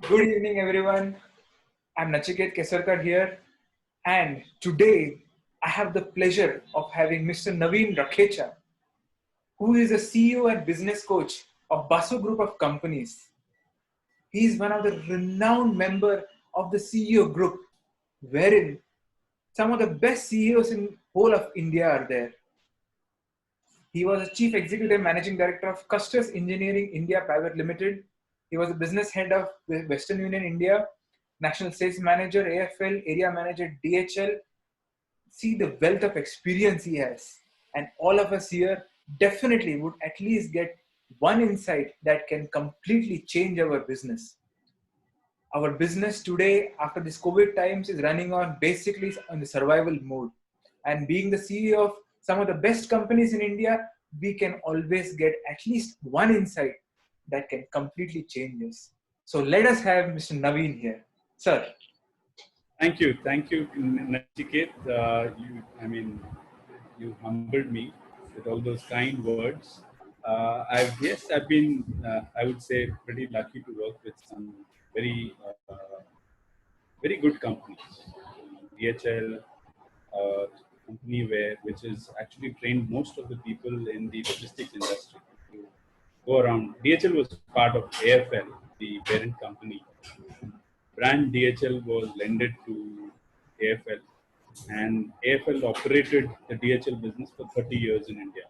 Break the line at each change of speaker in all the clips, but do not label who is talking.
Good evening, everyone. I'm Nachiket Kesarkar here, and today I have the pleasure of having Mr. Naveen Rakhecha, who is a CEO and business coach of Basu Group of Companies. He is one of the renowned member of the CEO group, wherein some of the best CEOs in whole of India are there. He was a chief executive managing director of Custos Engineering India Private Limited. He was a business head of Western Union India, national sales manager, AFL, area manager, DHL. See the wealth of experience he has. And all of us here definitely would at least get one insight that can completely change our business. Our business today, after this COVID times, is running on basically on the survival mode. And being the CEO of some of the best companies in India, we can always get at least one insight that can completely change us. So let us have Mr. Naveen here. Sir.
Thank you, Nachiket. You humbled me with all those kind words. I've been, I would say, pretty lucky to work with some very good companies. DHL, company which is actually trained most of the people in the logistics industry to go around. DHL was part of AFL, the parent company. Brand DHL was lended to AFL, and AFL operated the DHL business for 30 years in India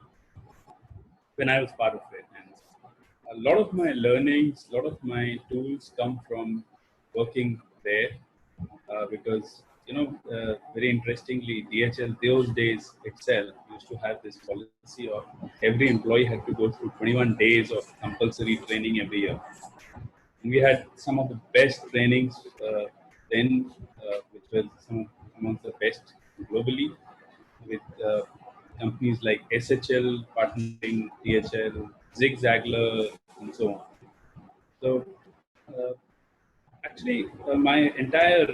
when I was part of it. And a lot of my learnings, a lot of my tools come from working there because, very interestingly, DHL those days itself used to have this policy of every employee had to go through 21 days of compulsory training every year. We had some of the best trainings then, which was amongst the best globally, with companies like SHL partnering DHL, Zig Ziglar, and so on. So, actually, my entire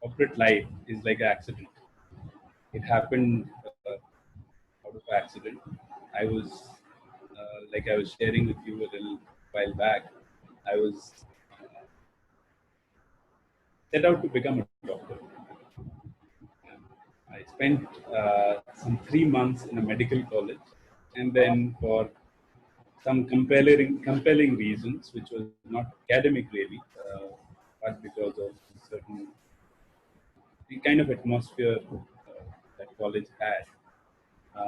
corporate life is like an accident. It happened out of accident. I was, like I was sharing with you a little while back, I was set out to become a doctor. I spent some 3 months in a medical college, and then for some compelling reasons, which was not academic really, but because of certain the kind of atmosphere that college had, I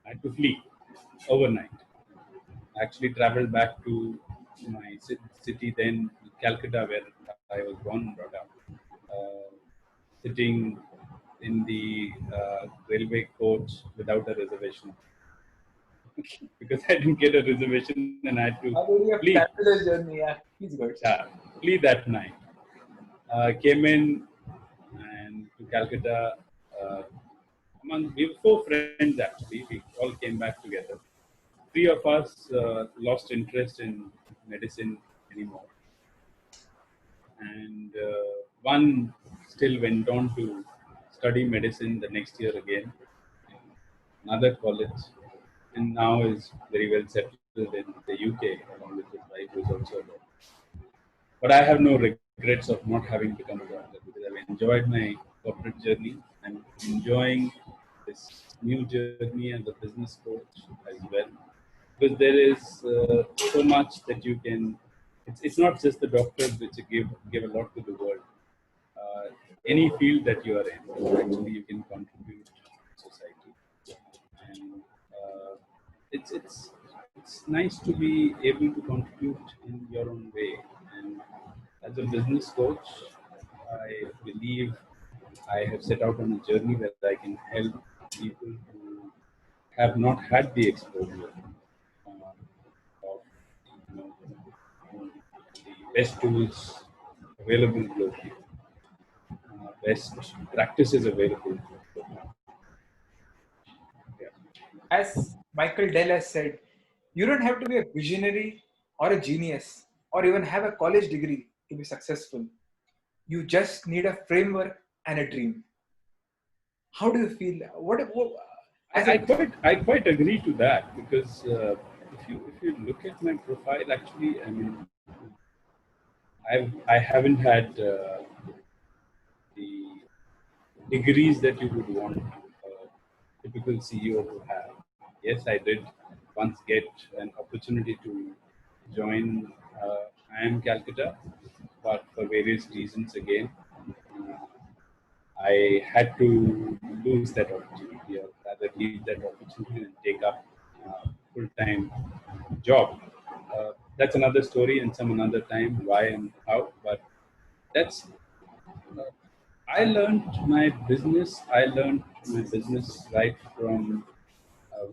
had to flee overnight. I actually traveled back to my city then, Calcutta, where I was born and brought up. Sitting in the railway coach without a reservation because I didn't get a reservation and I had to flee.
Journey, yeah. Please go.
Flee that night. Came in and to Calcutta. We were 4 friends actually. We all came back together. 3 of us lost interest in medicine anymore, and one still went on to study medicine the next year again in another college, and now is very well settled in the UK along with his wife, who is also there. But I have no regrets of not having become a doctor because I've enjoyed my corporate journey. I'm enjoying this new journey as a business coach as well, because there is so much that you can. It's not just the doctors which give a lot to the world. Any field that you are in, actually you can contribute to society, and it's nice to be able to contribute in your own way. And as a business coach, I believe I have set out on a journey where I can help people who have not had the exposure of the best tools available globally, best practices available. Yeah.
As Michael Dell has said, you don't have to be a visionary or a genius or even have a college degree to be successful. You just need a framework and a dream. How do you feel?
I quite agree to that because if you look at my profile, actually, I mean, I haven't had the degrees that you would want a typical CEO to have. Yes, I did once get an opportunity to join IIM Calcutta, but for various reasons again, uh, I had to lose that opportunity, or rather leave that opportunity and take up full-time job. That's another story and some another time why and how. But that's I learned my business. I learned my business right from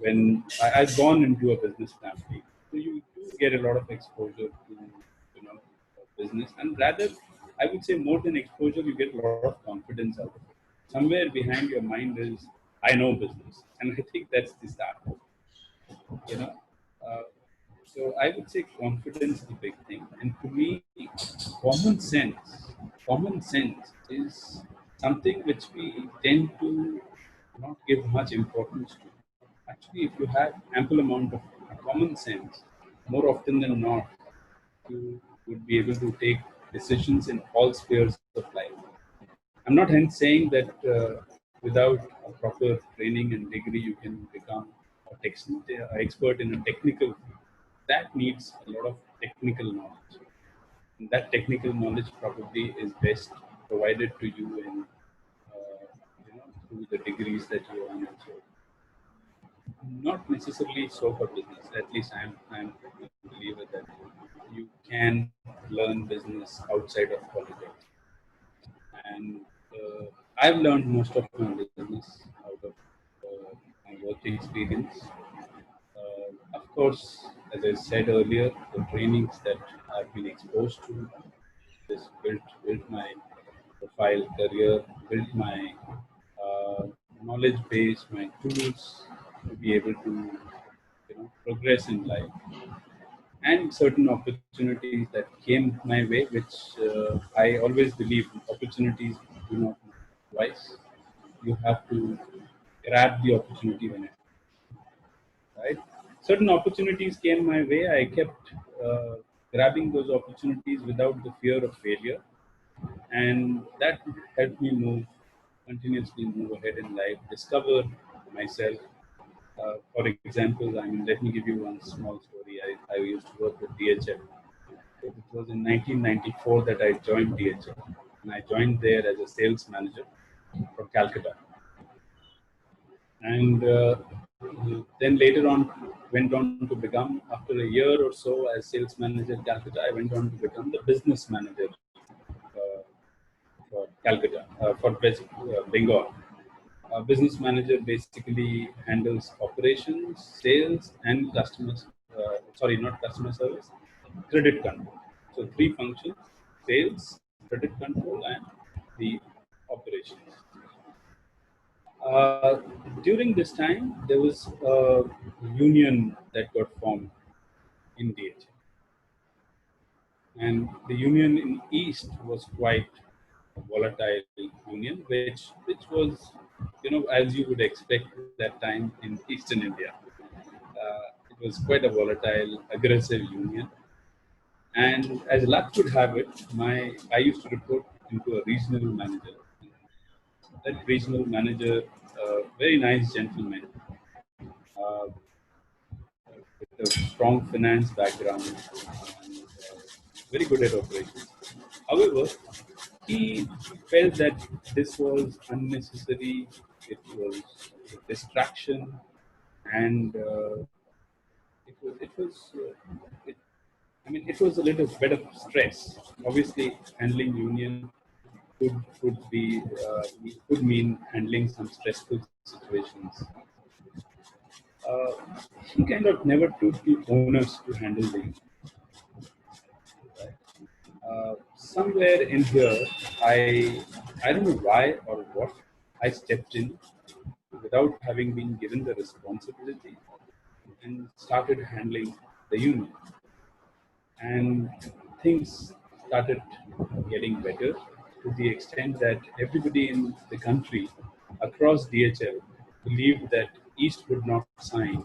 when I was born into a business family. So you do get a lot of exposure to business, and rather, I would say more than exposure, you get a lot of confidence out of it. Somewhere behind your mind is, I know business, and I think that's the start. You know, uh, so I would say confidence is a big thing, and to me, common sense, common sense is something which we tend to not give much importance to. Actually, if you have ample amount of common sense, more often than not, you would be able to take decisions in all spheres of life. I'm not hence saying that without a proper training and degree you can become expert in a technical field. That needs a lot of technical knowledge. And that technical knowledge probably is best provided to you in through the degrees that you earn. So not necessarily so for business. At least I'm a believer that you can learn business outside of politics. And I've learned most of my business out of my work experience. Of course, as I said earlier, the trainings that I've been exposed to just built my profile, career, built my knowledge base, my tools to be able to progress in life, and certain opportunities that came my way, which I always believe opportunities do not come twice. You have to grab the opportunity when it right. Certain opportunities came my way. I kept uh, grabbing those opportunities without the fear of failure, and that helped me continuously move ahead in life, discover myself. For example, I mean, let me give you one small story. I used to work with DHL. It was in 1994 that I joined DHL, and I joined there as a sales manager from Calcutta. And then later on, went on to become, after a year or so as sales manager at Calcutta, I went on to become the business manager uh, for Calcutta, Bengal. Business manager basically handles operations, sales, and customers. Not customer service, credit control. So three functions: sales, credit control, and the operations. Uh, During this time, there was a union that got formed in DH, and the union in East was quite a volatile union, which was, as you would expect that time in Eastern India. It was quite a volatile, aggressive union, and as luck would have it, I used to report into a regional manager. That regional manager, very nice gentleman, uh, with a strong finance background, and very good at operations. However, he felt that this was unnecessary, it was a distraction, and it, I mean, it was a little bit of stress. Obviously, handling union could be could mean handling some stressful situations. Uh, he kind of never took the onus to handle the somewhere in here. I don't know why or what, I stepped in without having been given the responsibility and started handling the union. And things started getting better to the extent that everybody in the country across DHL believed that East would not sign,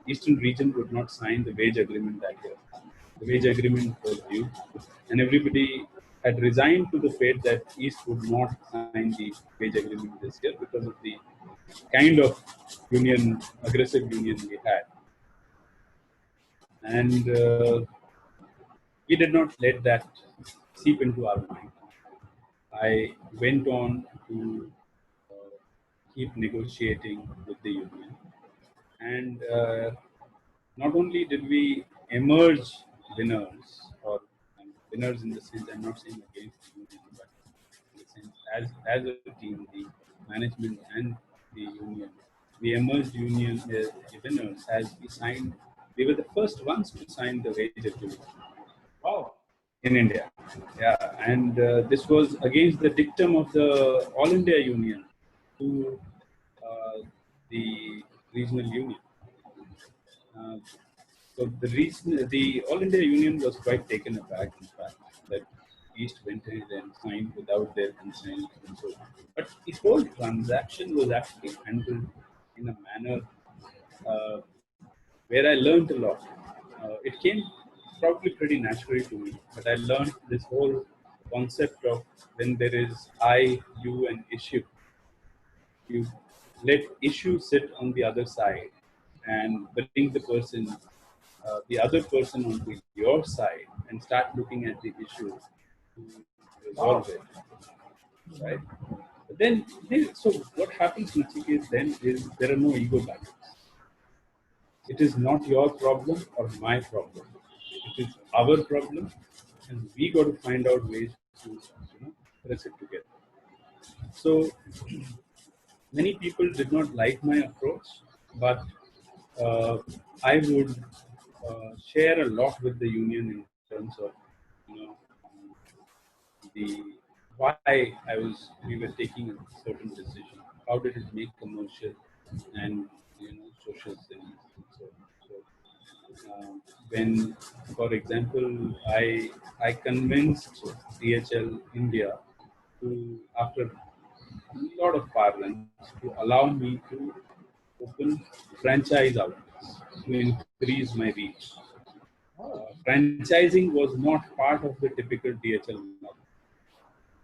Eastern region would not sign the wage agreement that year. The wage agreement was due, and everybody had resigned to the fate that East would not sign the wage agreement this year because of the kind of union, aggressive union we had. And we did not let that seep into our mind. I went on to keep negotiating with the union. And not only did we emerge winners, or winners in the sense, I'm not saying against the union, but in the sense as a team, the management and the union, we emerged winners as we signed. We were the first ones to sign the wage agreement
Wow.
in India. Yeah, and this was against the dictum of the All India Union to the regional union. Uh, so the All India Union was quite taken aback, in fact, that East went ahead and signed without their consent and so on. But the whole transaction was actually handled in a manner uh, where I learned a lot. It came probably pretty naturally to me, but I learned this whole concept of when there is I, you, and issue. You let issue sit on the other side and bring the other person onto your side and start looking at the issue to resolve
Wow.
it, right? But so what happens, Nachiket, then is there are no ego battles. It is not your problem or my problem. It is our problem, and we got to find out ways to press it together. So many people did not like my approach, but uh, I would share a lot with the union in terms of you know the why we were taking a certain decision. How did it make commercial and social sense? And so, when, for example, I convinced DHL India to, after a lot of parlance, to allow me to open franchise outlets to increase my reach.
Oh.
Franchising was not part of the typical DHL model.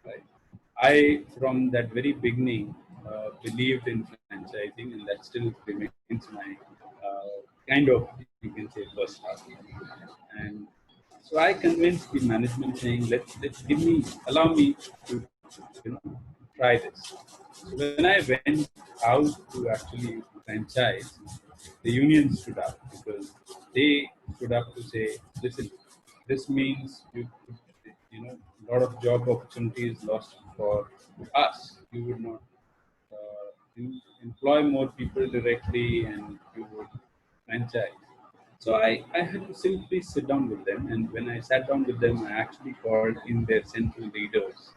Right? I, from that very beginning, believed in franchising, and that still remains my kind of, you can say, first love. And so I convinced the management, saying, let's allow me to, you know, try this. So when I went out to actually franchise, the union stood up because they stood up to say, listen, this means a lot of job opportunities lost for us. You would not employ more people directly, and you would franchise. So I had to simply sit down with them, and when I sat down with them, I actually called in their central leaders,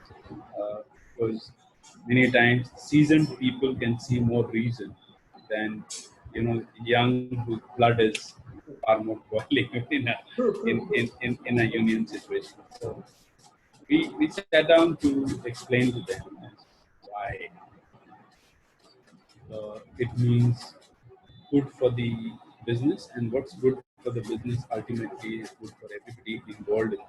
because many times seasoned people can see more reason than young whose blood is far more boiling
True, true, true.
in a union situation. So we sat down to explain to them why it means good for the business, and what's good for the business ultimately is good for everybody involved in it.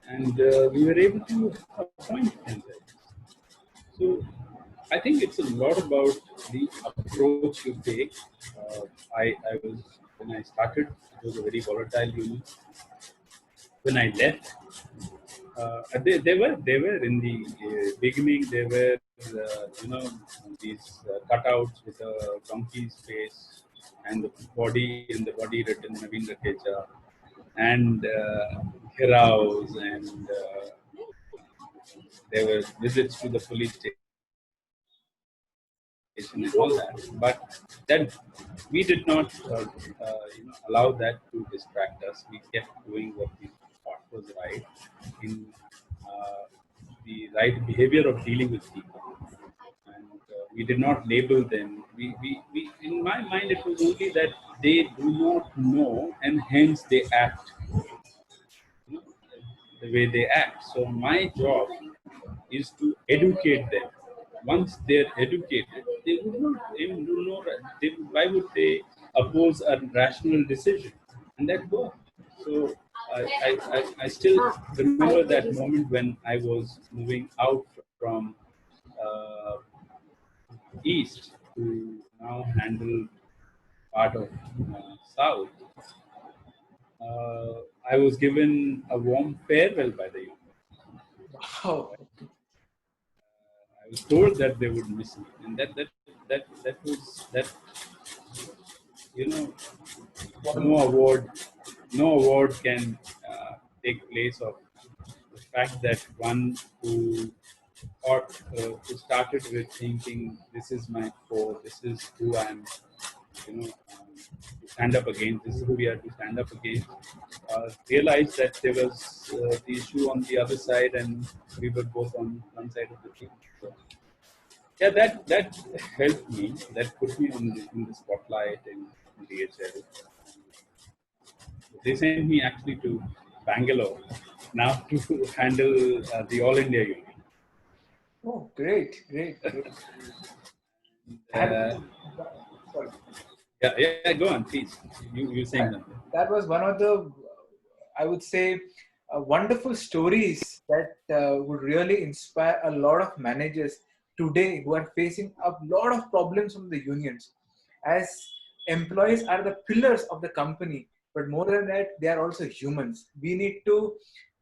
And we were able to appoint franchises. So I think it's a lot about the approach you take. I was When I started, it was a very volatile unit. When I left, they were in the beginning. They were these cutouts with a donkey's face and the body written Navin Rakhecha, and heraus, and there were visits to the police station and all that. But then we did not allow that to distract us. We kept doing what we thought was right in uh, the right behavior of dealing with people. And we did not label them. In my mind, it was only that they do not know, and hence they act, you know, the way they act. So my job is to educate them. Once they're educated, they would not even know. Why would they oppose a rational decision? And that worked. So I still remember that moment when I was moving out from uh, east to now handle part of south. I was given a warm farewell by the union.
Wow.
I was told that they would miss me, and that was that, you know, no
Wonderful.
award no award can take place of the fact that one who or who started with thinking this is my foe, this is who I am, to stand up against, this is who we are to stand up against, realized that there was the issue on the other side and we were both on one side of the team. So, yeah, that helped me, that put me in the spotlight in DHL. They sent me actually to Bangalore now to handle the All India Union.
Oh, great, great, great. Have,
Uh,
sorry.
yeah, go on, please. You're saying something.
That was one of the, I would say, wonderful stories that would really inspire a lot of managers today who are facing a lot of problems from the unions. As employees are the pillars of the company, but more than that, they are also humans. We need to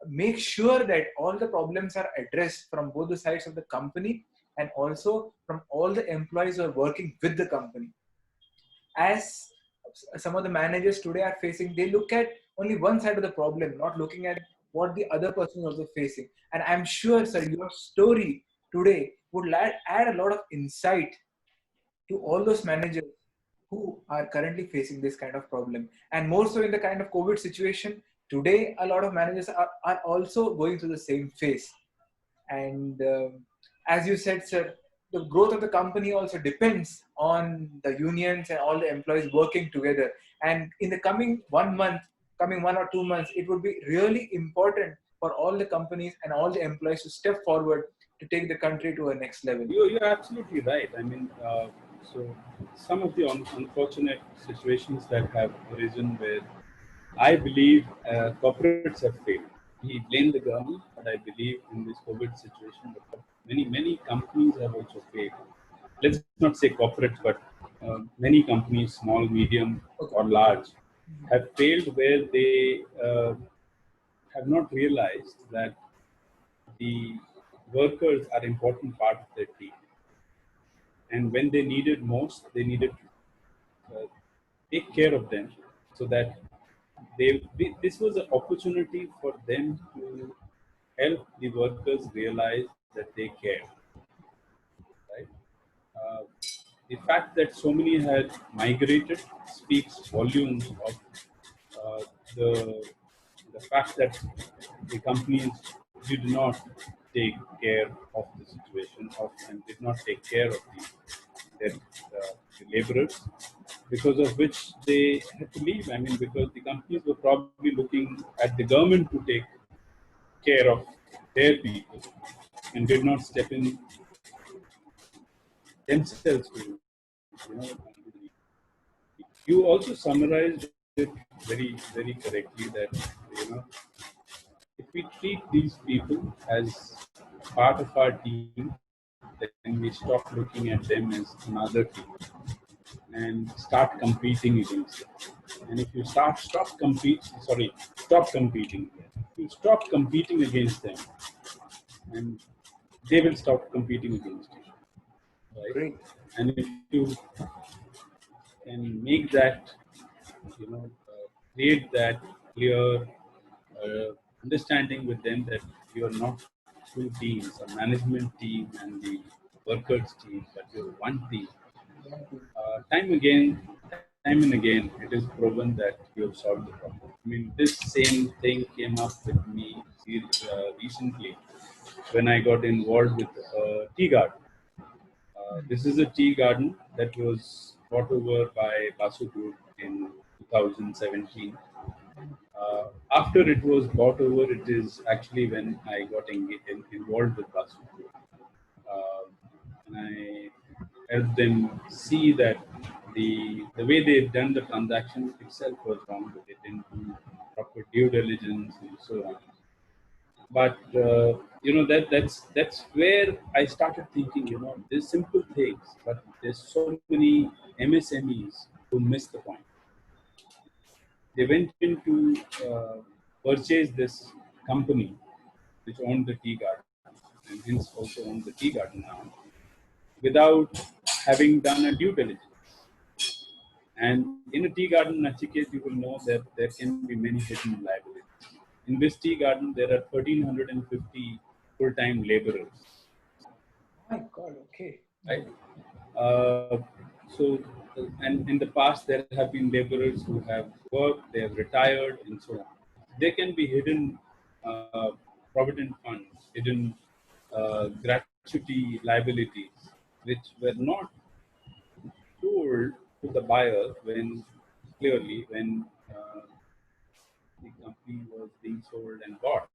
make sure that all the problems are addressed from both the sides of the company and also from all the employees who are working with the company. As some of the managers today are facing, they look at only one side of the problem, not looking at what the other person is also facing. And I'm sure, sir, your story today would add a lot of insight to all those managers who are currently facing this kind of problem. And more so in the kind of COVID situation, today a lot of managers are also going through the same phase. And as you said, sir, the growth of the company also depends on the unions and all the employees working together. And in the coming 1 month, coming 1 or 2 months, it would be really important for all the companies and all the employees to step forward to take the country to a next level.
You're absolutely right. I mean, so some of the unfortunate situations that have arisen where I believe corporates have failed. We blame the government, but I believe in this COVID situation, many companies have also failed. Let's not say corporates, but many companies, small, medium,
Okay.
or large, have failed where they have not realized that the workers are important part of their team, and when they needed most, they needed to take care of them, so that this was an opportunity for them to help the workers realize that they care, right? Uh, the fact that so many had migrated speaks volumes of uh, the the fact that the companies did not take care of the situation of and did not take care of the laborers, because of which they had to leave. I mean, because the companies were probably looking at the government to take care of their people and did not step in themselves to, you also summarized it very correctly that, you know, if we treat these people as part of our team, then we stop looking at them as another team and start competing against them. And if you stop competing. You stop competing against them, and they will stop competing against you, right?
Great.
And if you can make that, create that clear understanding with them that you are not two teams, a management team and the workers team, but you're one team. Time and again, it is proven that you have solved the problem. I mean, this same thing came up with me recently when I got involved with tea garden. This is a tea garden that was bought over by Basu Group in 2017. After it was bought over, it is actually when I got involved with Basu Group. And I helped them see that the way they had done the transaction itself was wrong, but they didn't do proper due diligence, and so on. But that's where I started thinking. There's simple things, but there's so many MSMEs who miss the point. They went in to purchase this company which owned the tea garden and hence also owned the tea garden now without having done a due diligence. And in a tea garden, Nachikeet, you will know that there can be many hidden liabilities. In this tea garden, there are 1,350 full-time laborers.
My God, okay.
Right? Uh, so, and in the past, there have been laborers who have worked, they have retired, and so on. They can be hidden uh, provident funds, hidden gratuity liabilities, which were not told to the buyer when clearly when the company was being sold and bought.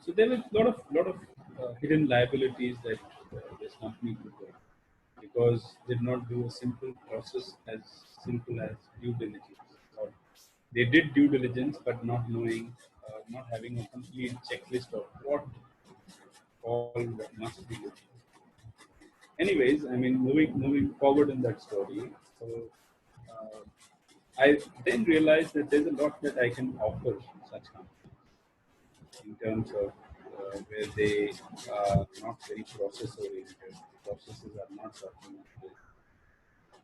So there were a lot of hidden liabilities that this company took on because they did not do a simple process as simple as due diligence. Or they did due diligence, but not knowing, not having a complete checklist of what all must be done. Anyways, I mean, moving forward in that story. So uh, I then realized that there's a lot that I can offer such companies in terms of where they are not very process oriented, processes are not documented,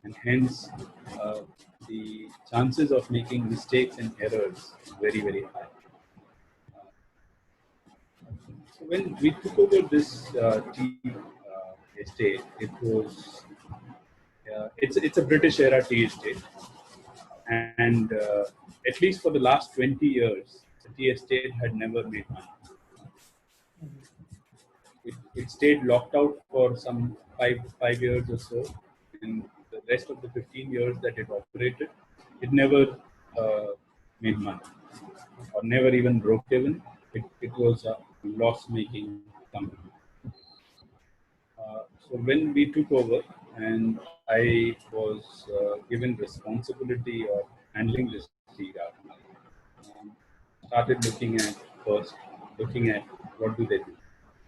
and hence uh, the chances of making mistakes and errors very high. So when we took over this tea estate, it's a British era tea estate, and at least for the last 20 years, the tea estate had never made money. It stayed locked out for some five years or so, and the rest of the 15 years that it operated, it never uh, made money or never even broke even. It was a loss-making company. So when we took over, and I was given responsibility of handling this tea garden, um, started looking at what do they do.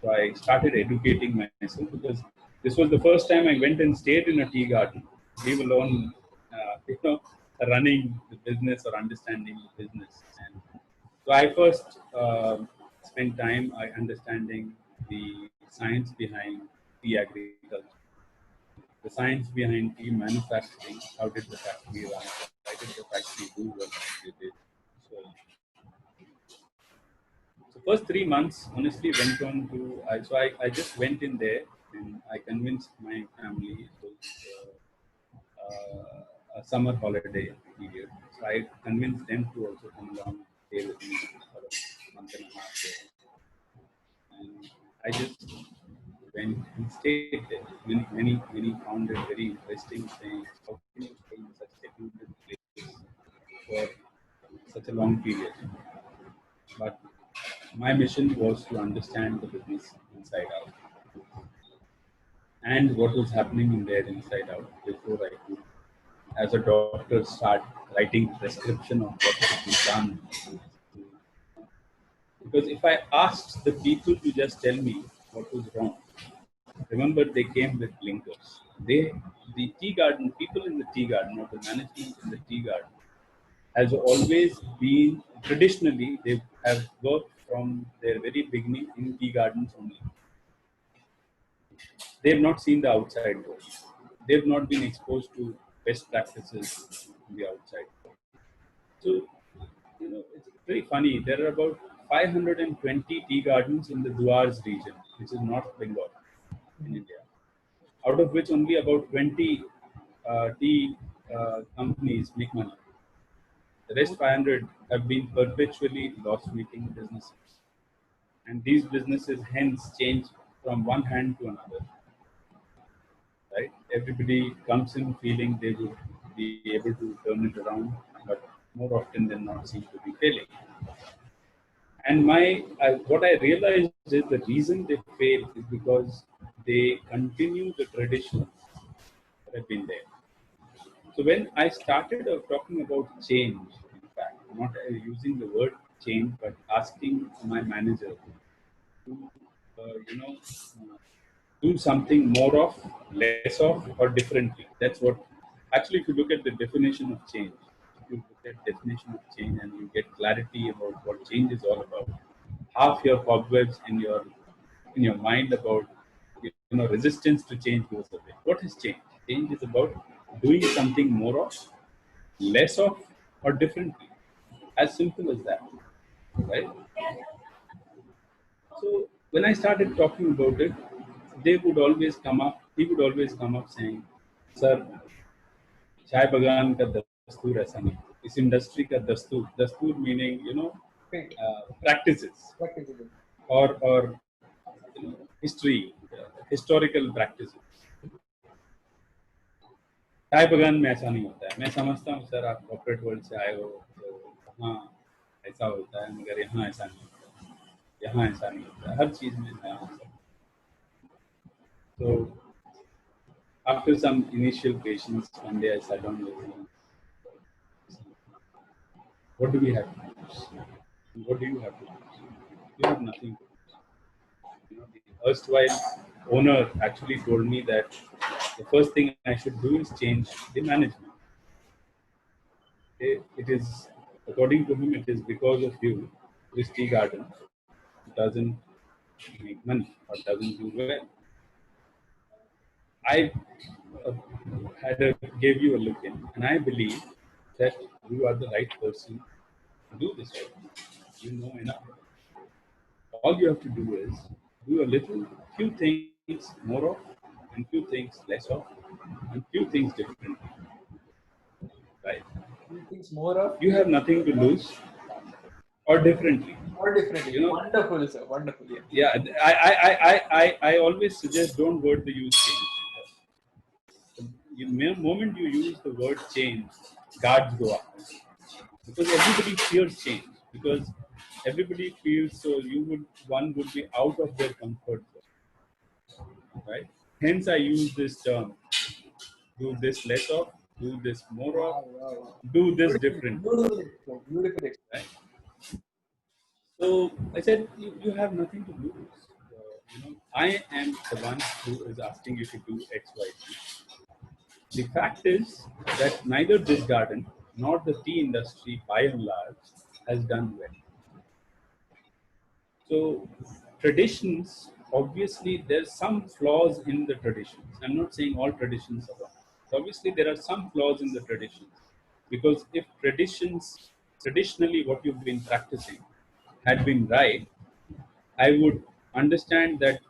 So I started educating myself because this was the first time I went and stayed in a tea garden, leave alone, running the business or understanding the business. And so I first spent time understanding the science behind tea agriculture, the science behind tea manufacturing. How did the factory run? Why did the factory do what they did? So So first 3 months honestly went on to I just went in there and I convinced my family. It was a summer holiday period. So I convinced them to also come down and stay with me for a month and a half there. And I just went and stayed there. Many found it very interesting, saying how can you stay in such secluded place for such a long period? But my mission was to understand the business inside out and what was happening in there inside out before I could, as a doctor, start writing prescription of what should be done. Because if I asked the people to just tell me what was wrong, remember they came with blinkers. The tea garden, people in the tea garden or the management in the tea garden has always been, traditionally, they have worked from their very beginning in tea gardens only. They've not seen the outside world. They've not been exposed to best practices in the outside world. So, it's very funny. There are about 520 tea gardens in the Duars region, which is North Bengal in India, out of which only about 20 tea companies make money. The rest 500 have been perpetually loss-making businesses. And these businesses hence change from one hand to another. Right? Everybody comes in feeling they would be able to turn it around, but more often than not seem to be failing. And what I realized is the reason they fail is because they continue the traditions that have been there. So when I started talking about change, in fact, not using the word change, but asking my manager to, do something more of, less of, or differently. That's what. Actually, if you look at the definition of change, if you look at definition of change and you get clarity about what change is all about, half your cobwebs in your mind about resistance to change goes away. What is change? Change is about doing something more of, less of, or differently. As simple as that, right? So when I started talking about it, they would always come up. He would always come up saying, "Sir, चाय बगान का दस्तूर ऐसा नहीं. इस industry का दस्तूर meaning
Great.
practices
Practicable.
or history, historical practices. चाय बगान में ऐसा नहीं होता है. मैं समझता हूँ सर आप कॉर्पोरेट वर्ल्ड से आए हो तो वहाँ ऐसा होता है मगर यहाँ ऐसा नहीं होता है. यहाँ ऐसा नहीं होता है. हर चीज़ में नया होता है. So after some initial patience, one day I sat down with him. What do we have to lose? What do you have to lose? You have nothing to lose. The erstwhile owner actually told me that the first thing I should do is change the management. It is, according to him, it is because of you, this tea garden doesn't make money or doesn't do well. I gave you a look in, and I believe that you are the right person to do this work. You know enough. All you have to do is do a little, few things more of, and few things less of, and few things differently. Right?
Few things more of
You have nothing to lose, or differently.
or differently.
You know,
Wonderful, sir. Wonderful. Yeah.
yeah. I always suggest don't word the use change. The moment you use the word change, guards go up because everybody fears change because everybody feels so one would be out of their comfort zone, right? Hence, I use this term: do this less of, do this more of,
Wow, wow, wow.
do this
Beautiful,
different,
beautiful explained. Beautiful explained.
right? So I said, you have nothing to lose. I am the one who is asking you to do X, Y, Z. The fact is that neither this garden nor the tea industry, by and large, has done well. So traditions, obviously, there's some flaws in the traditions. I'm not saying all traditions are wrong. Obviously, there are some flaws in the traditions because if traditionally what you've been practicing had been right, I would understand that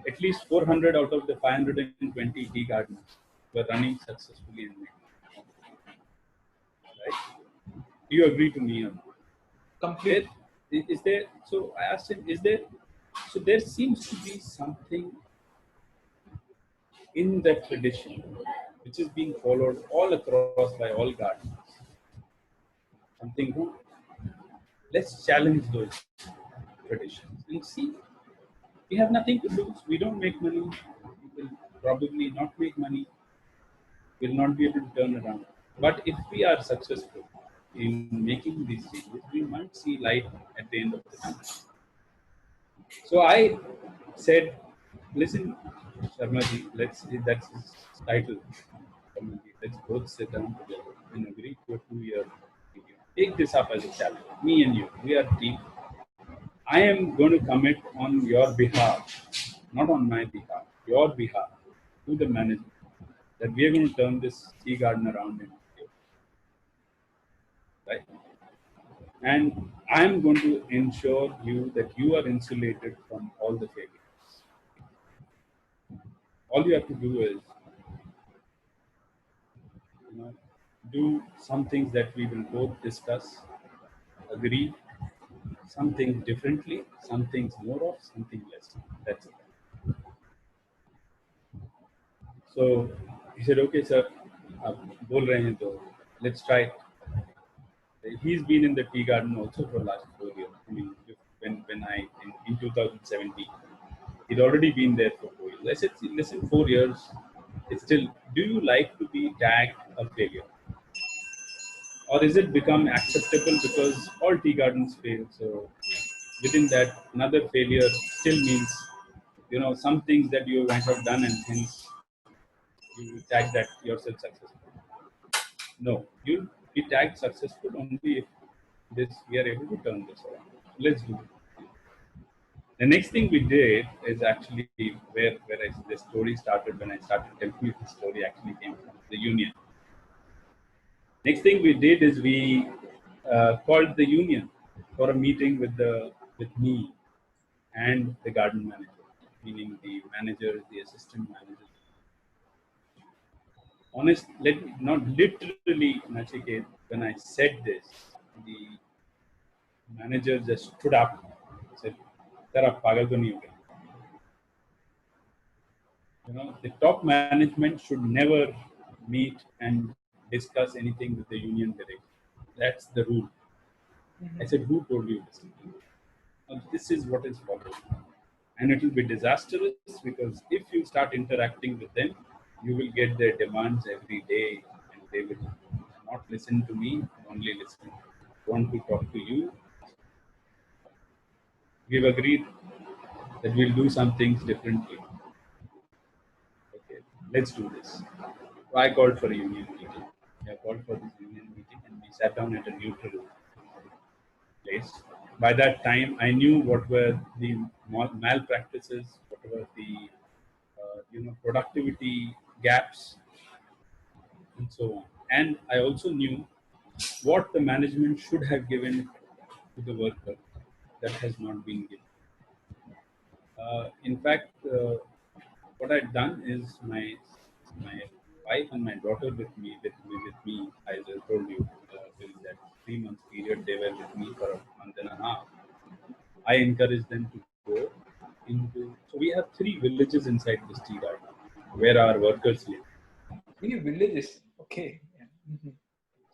at least 400 out of the 520 tea gardens were running successfully in India. Right? Do you agree to me on that?
Complete.
Is there? So I asked him, is there? So there seems to be something in that tradition which is being followed all across by all gardens. Something wrong. Let's challenge those traditions and see. We have nothing to lose. We don't make money. We will probably not make money. We'll not be able to turn around. But if we are successful in making these changes, we might see light at the end of the tunnel. So I said, listen, Sharmaji, that's his title. Sharmaji, let's both sit down together and agree to a 2-year period. Take this up as a challenge. Me and you, we are team. I am going to commit on your behalf, not on my behalf, your behalf, to the management that we are going to turn this tea garden around in right? And I'm going to ensure you that you are insulated from all the failures. All you have to do is, you know, do some things that we will both discuss, agree, some things differently, some things more of, something less. That's it. So he said, okay, sir, आप बोल रहे हैं तो let's try it. He's been in the tea garden also for last 4 years. I mean, when in 2017, he'd already been there for 4 years. I said, "See, listen, 4 years, it's still, do you like to be tagged a failure? or is it become acceptable because all tea gardens fail? So within that, another failure still means, some things that you might have done and hence you tag that yourself successful. No, you'll be tagged successful only if we are able to turn this around. Let's do it. The next thing we did is actually where the story started. When I started telling you the story, actually came from the union. Next thing we did is we called the union for a meeting with me and the garden manager, meaning the manager, the assistant manager. Honest, let me not literally, Nachiket. When I said this, the manager just stood up, said, "Sir, आप पागल तो नहीं हो गए?" The top management should never meet and discuss anything with the union directly. That's the rule. I said, who told you this? This is what is followed. And it will be disastrous because if you start interacting with them, you will get their demands every day and they will not listen to me, only want to talk to you. We've agreed that we'll do some things differently. Okay, let's do this. So I called for a union meeting. I called for this union meeting and we sat down at a neutral place. By that time, I knew what were the malpractices, what were the productivity gaps, and so on. And I also knew what the management should have given to the worker that has not been given. In fact, what I'd done is my wife and my daughter with me. As I told you, during that 3 months period, they were with me for a month and a half. I encourage them to go into. So we have 3 villages inside this tea garden where our workers live.
3 villages. Okay. Yeah.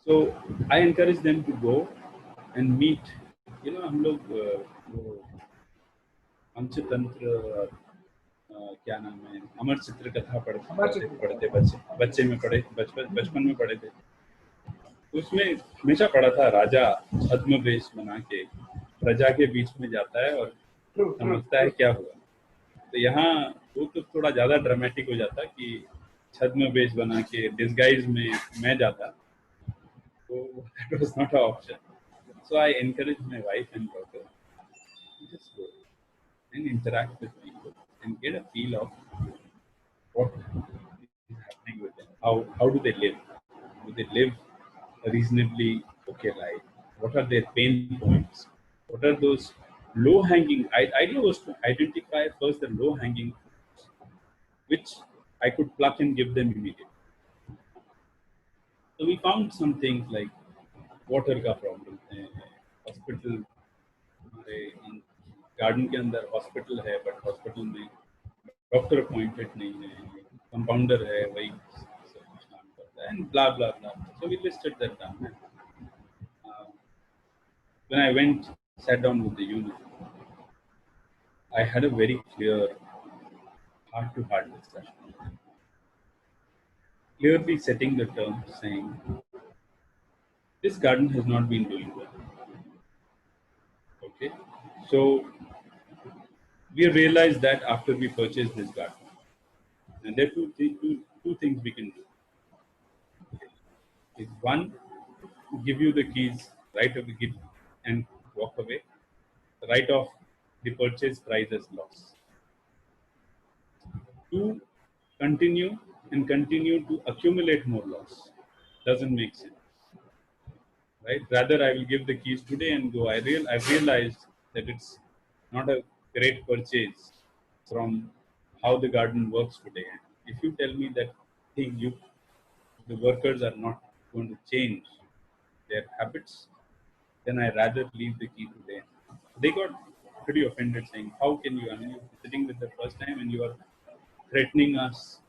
So I encourage them to go and meet. हम लोग वो पंचतंत्र क्या नाम है अमर चित्र कथा पढ़ते पढ़ते बच्चे में पढ़े बचपन में पढ़े थे. उसमें हमेशा पढ़ा था राजा छद्म बना के प्रजा के बीच में जाता है और समझता है क्या हुआ. तो यहाँ वो तो थोड़ा ज्यादा ड्रामेटिक हो जाता कि छद्म बना के डिस्गाइज में मैं जाता. So that was not an option. So I encouraged my wife and daughter to just go and interact with people and get a feel of what is happening with them. How do they live? Do they live a reasonably okay life? What are their pain points? What are those low hanging? Idea was to identify first the low hanging fruits, which I could pluck and give them immediately. So we found some things like water का problem है, hospital हमारे garden के अंदर hospital है but hospital में doctor appointed नहीं है, compounder है वही सब कुछ काम करता है and blah blah blah. So we listed that down. When I went sat down with the union, I had a very clear heart to heart discussion, clearly setting the terms, saying this garden has not been doing well. Okay, so we realized that after we purchased this garden, and there are two things we can do. Is one, give you the keys, write off the key and walk away. Write off the purchase price as loss. Two, continue and continue to accumulate more loss. Doesn't make sense, right? Rather, I will give the keys today and go. I've realized that it's not a great purchase from how the garden works today. If you tell me that the workers are not going to change their habits, then I rather leave the key today. They got pretty offended, saying, "How can you? I mean, you're sitting with the first time and you are threatening us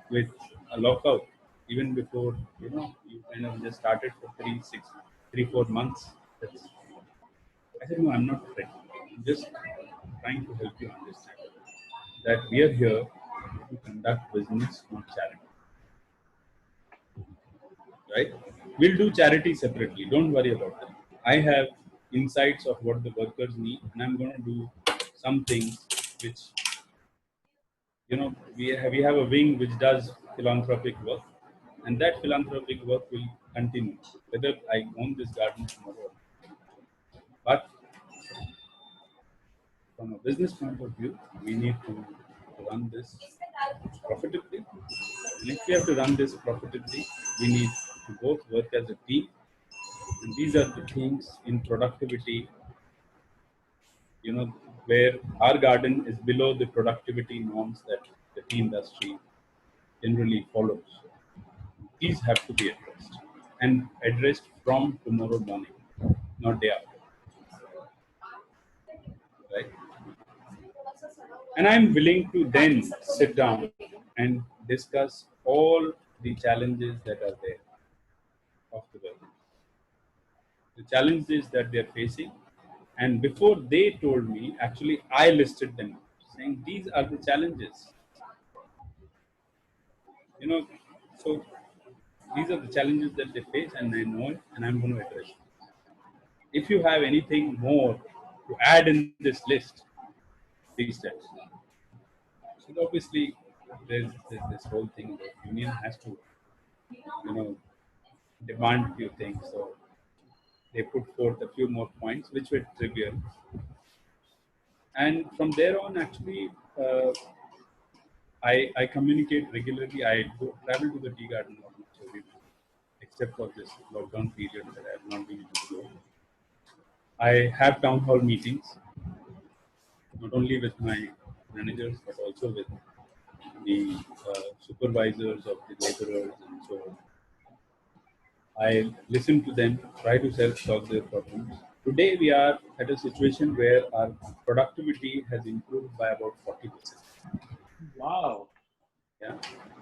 with a lockout even before you kind of just started for 4 months." I said, "No, I'm not threatening. I'm just trying to help you understand that we are here to conduct business, not charity. Right? We'll do charity separately. Don't worry about that. I have insights of what the workers need, and I'm going to do some things which, we have a wing which does philanthropic work, and that philanthropic work will continue whether I own this garden tomorrow. But from a business point of view, we need to run this profitably. And if we have to run this profitably, we need to both work as a team. And these are the things in productivity, where our garden is below the productivity norms that the tea industry generally follows. These have to be addressed and addressed from tomorrow morning, not day after, right? And I'm willing to then sit down and discuss all the challenges that are there of the world, the challenges that they're facing. And before they told me, actually, I listed them, saying these are the challenges. You know, so these are the challenges that they face, and I know it, and I'm going to address it. If you have anything more to add in this list, please tell. So obviously, there's this whole thing that union has to, you know, demand few things. So they put forth a few more points, which were trivial. And from there on, actually, I communicate regularly. I travel to the tea garden almost every week, except for this lockdown period that I have not been able to go. I have town hall meetings, not only with my managers, but also with the supervisors of the laborers and so on. I listen to them, try to solve their problems. Today we are at a situation where our productivity has improved by about 40%.
Wow.
Yeah,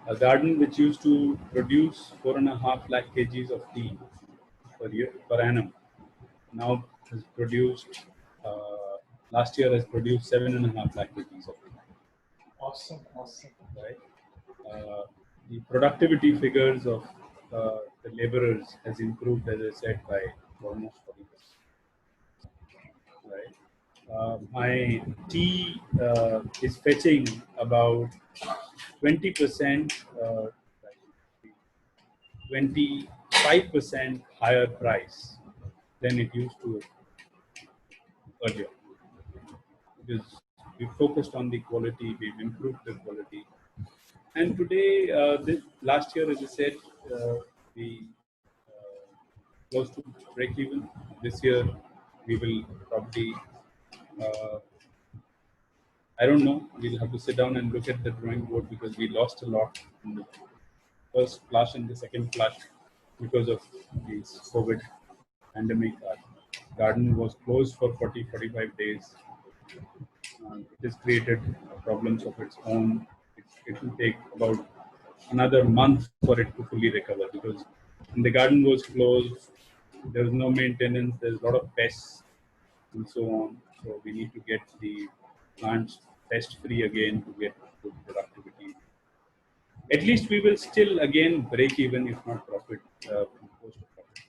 a garden which used to produce 4.5 lakh kgs of tea per year per annum now has produced last year has produced 7.5 lakh kgs of tea.
Awesome. Awesome.
Right? Uh, the productivity figures of the laborers has improved, as I said, by almost 40%. Right? My tea is fetching about 20%, 25% higher price than it used to earlier, because we focused on the quality, we've improved the quality. And today, this last year, as I said, we close to break even. This year, we will probably, uh, I don't know, we'll have to sit down and look at the drawing board, because we lost a lot in the first flush and the second flush because of this COVID pandemic. Our garden was closed for 40, 45 days. It has created problems of its own. It will take about another month for it to fully recover, because when the garden was closed, there was no maintenance, there's a lot of pests and so on. So we need to get the plants pest free again to get good productivity. At least we will still again break even, if not profit, close to profit.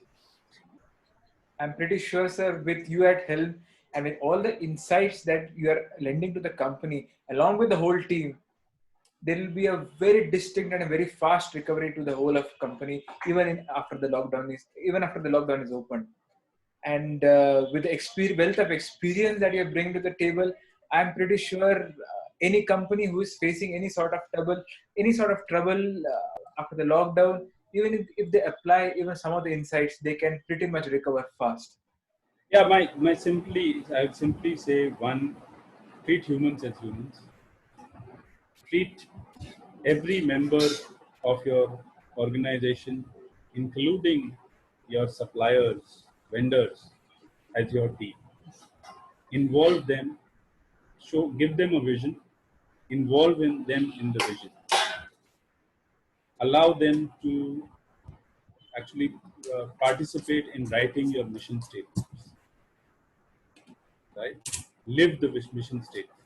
I'm pretty sure, sir, with you at helm and with all the insights that you are lending to the company, along with the whole team, there will be a very distinct and a very fast recovery to the whole of company, after the lockdown is open. And with the wealth of experience that you bring to the table, I'm pretty sure any company who is facing any sort of trouble after the lockdown, even if they apply even some of the insights, they can pretty much recover fast.
Yeah, I would simply say one: treat humans as humans. Treat every member of your organization, including your suppliers, vendors, as your team. Involve them, give them a vision, involve them in the vision. Allow them to actually participate in writing your mission statements, right? Live the mission statement.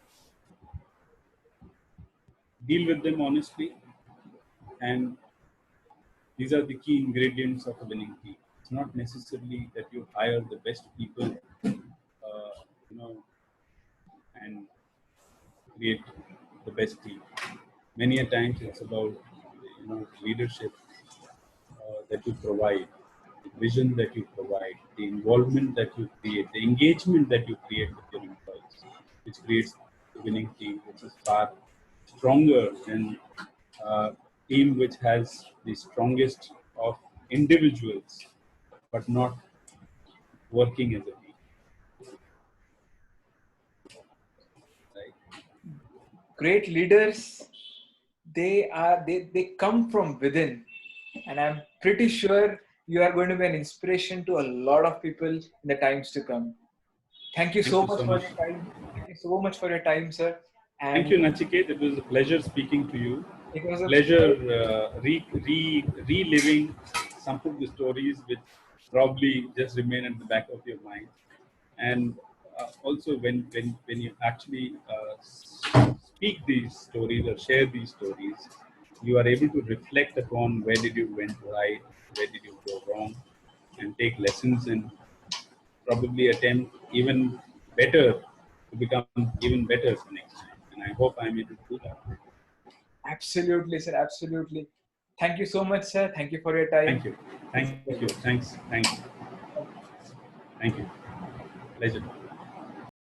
Deal with them honestly, and These are the key ingredients of a winning team. It's not necessarily that you hire the best people, you know, and create the best team. Many a times it's about leadership that you provide, the vision that you provide, the involvement that you create, the engagement that you create with your employees, which creates a winning team, which is far stronger than a team which has the strongest of individuals, but not working as a team. Right?
Great leaders, they come from within, and I'm pretty sure you are going to be an inspiration to a lot of people in the times to come. Thank you
Thank
so
you
much
so
for
much.
your time. Thank you so much for your time, sir.
Thank
And
you, Nachiket. It was a pleasure speaking to you.
it was a
Pleasure reliving some of the stories which probably just remain at the back of your mind. And also, when you actually speak these stories or share these stories, you are able to reflect upon where did you went right, where did you go wrong, and take lessons and probably attempt even better to become even better the next time. And I hope I'm able to do that.
absolutely, sir. Absolutely. Thank you so much, sir. Thank you for your time.
Thank you.
It's a
Thank you.
pleasure.
Thanks.
Thank you.
Thank you. Pleasure.